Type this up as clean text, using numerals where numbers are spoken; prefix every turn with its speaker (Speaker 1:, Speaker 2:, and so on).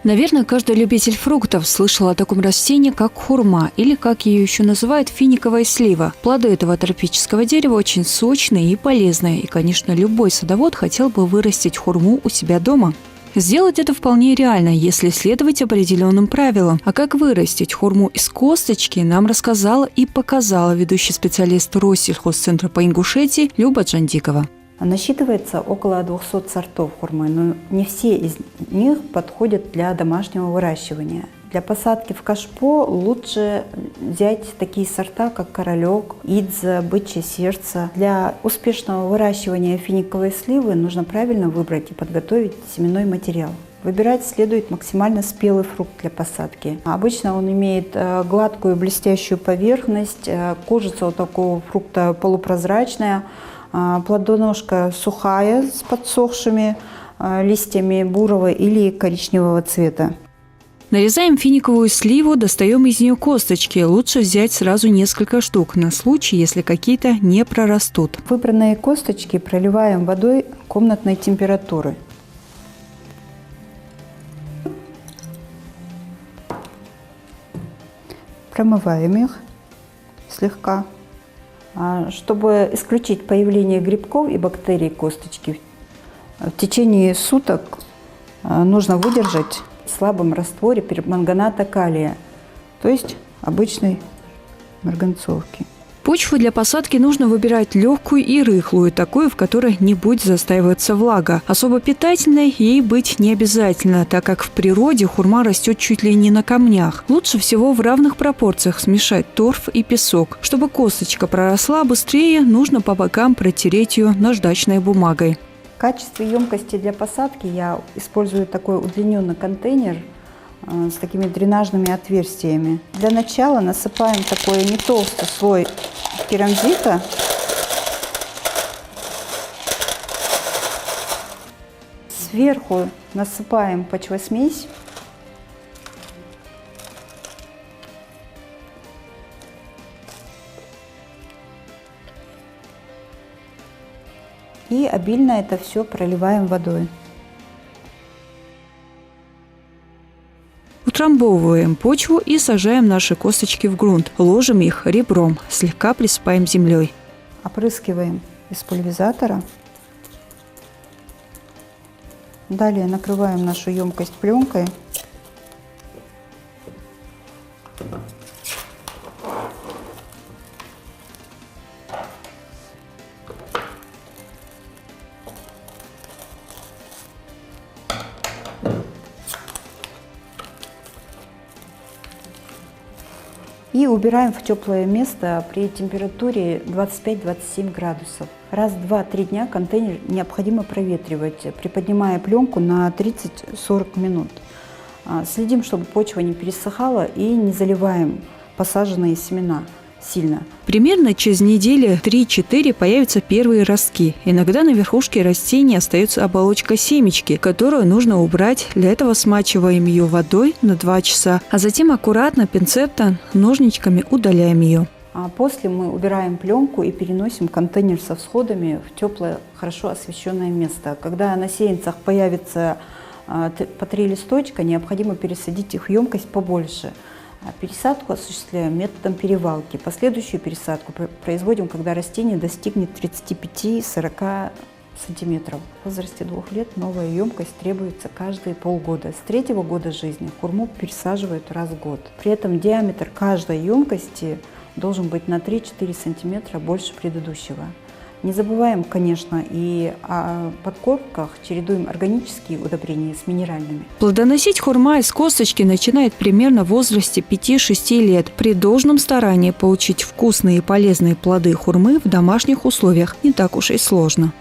Speaker 1: Наверное, каждый любитель фруктов слышал о таком растении, как хурма, или, как ее еще называют, финиковая слива. Плоды этого тропического дерева очень сочные и полезные. И, конечно, любой садовод хотел бы вырастить хурму у себя дома. Сделать это вполне реально, если следовать определенным правилам. А как вырастить хурму из косточки, нам рассказала и показала ведущий специалист Россельхозцентра по Ингушетии Люба Джандикова.
Speaker 2: Насчитывается около 200 сортов хурмы, но не все из них подходят для домашнего выращивания. Для посадки в кашпо лучше взять такие сорта, как королек, идза, бычье сердце. Для успешного выращивания финиковой сливы нужно правильно выбрать и подготовить семенной материал. Выбирать следует максимально спелый фрукт для посадки. Обычно он имеет гладкую блестящую поверхность, кожица у такого фрукта полупрозрачная, плодоножка сухая с подсохшими листьями бурого или коричневого цвета.
Speaker 1: Нарезаем финиковую сливу, достаем из нее косточки. Лучше взять сразу несколько штук, на случай, если какие-то не прорастут.
Speaker 2: Выбранные косточки проливаем водой комнатной температуры. Промываем их слегка. Чтобы исключить появление грибков и бактерий косточки, в течение суток нужно выдержать в слабом растворе перманганата калия, то есть обычной марганцовки.
Speaker 1: Почву для посадки нужно выбирать легкую и рыхлую, такую, в которой не будет застаиваться влага. Особо питательной ей быть не обязательно, так как в природе хурма растет чуть ли не на камнях. Лучше всего в равных пропорциях смешать торф и песок. Чтобы косточка проросла быстрее, нужно по бокам протереть ее наждачной бумагой.
Speaker 2: В качестве емкости для посадки я использую такой удлиненный контейнер с такими дренажными отверстиями. Для начала насыпаем такой не толстый слой керамзита. Сверху насыпаем почвосмесь. И обильно это все проливаем водой.
Speaker 1: Утрамбовываем почву и сажаем наши косточки в грунт. Ложим их ребром, слегка присыпаем землей.
Speaker 2: Опрыскиваем из пульверизатора. Далее накрываем нашу емкость пленкой. И убираем в теплое место при температуре 25-27 градусов. Раз в 2-3 дня контейнер необходимо проветривать, приподнимая пленку на 30-40 минут. Следим, чтобы почва не пересыхала, и не заливаем посаженные семена сильно.
Speaker 1: Примерно через недели 3-4 появятся первые ростки. Иногда на верхушке растения остается оболочка семечки, которую нужно убрать. Для этого смачиваем ее водой на 2 часа, а затем аккуратно пинцетом, ножничками удаляем ее.
Speaker 2: После мы убираем пленку и переносим контейнер со всходами в теплое, хорошо освещенное место. Когда на сеянцах появится по 3 листочка, необходимо пересадить их в емкость побольше. Пересадку осуществляем методом перевалки. Последующую пересадку производим, когда растение достигнет 35-40 сантиметров. В возрасте 2 лет новая емкость требуется каждые полгода. С 3-го года жизни хурму пересаживают раз в год. При этом диаметр каждой емкости должен быть на 3-4 сантиметра больше предыдущего. Не забываем, конечно, и о подкормках, чередуем органические удобрения с минеральными.
Speaker 1: Плодоносить хурма из косточки начинает примерно в возрасте 5-6 лет. При должном старании получить вкусные и полезные плоды хурмы в домашних условиях не так уж и сложно.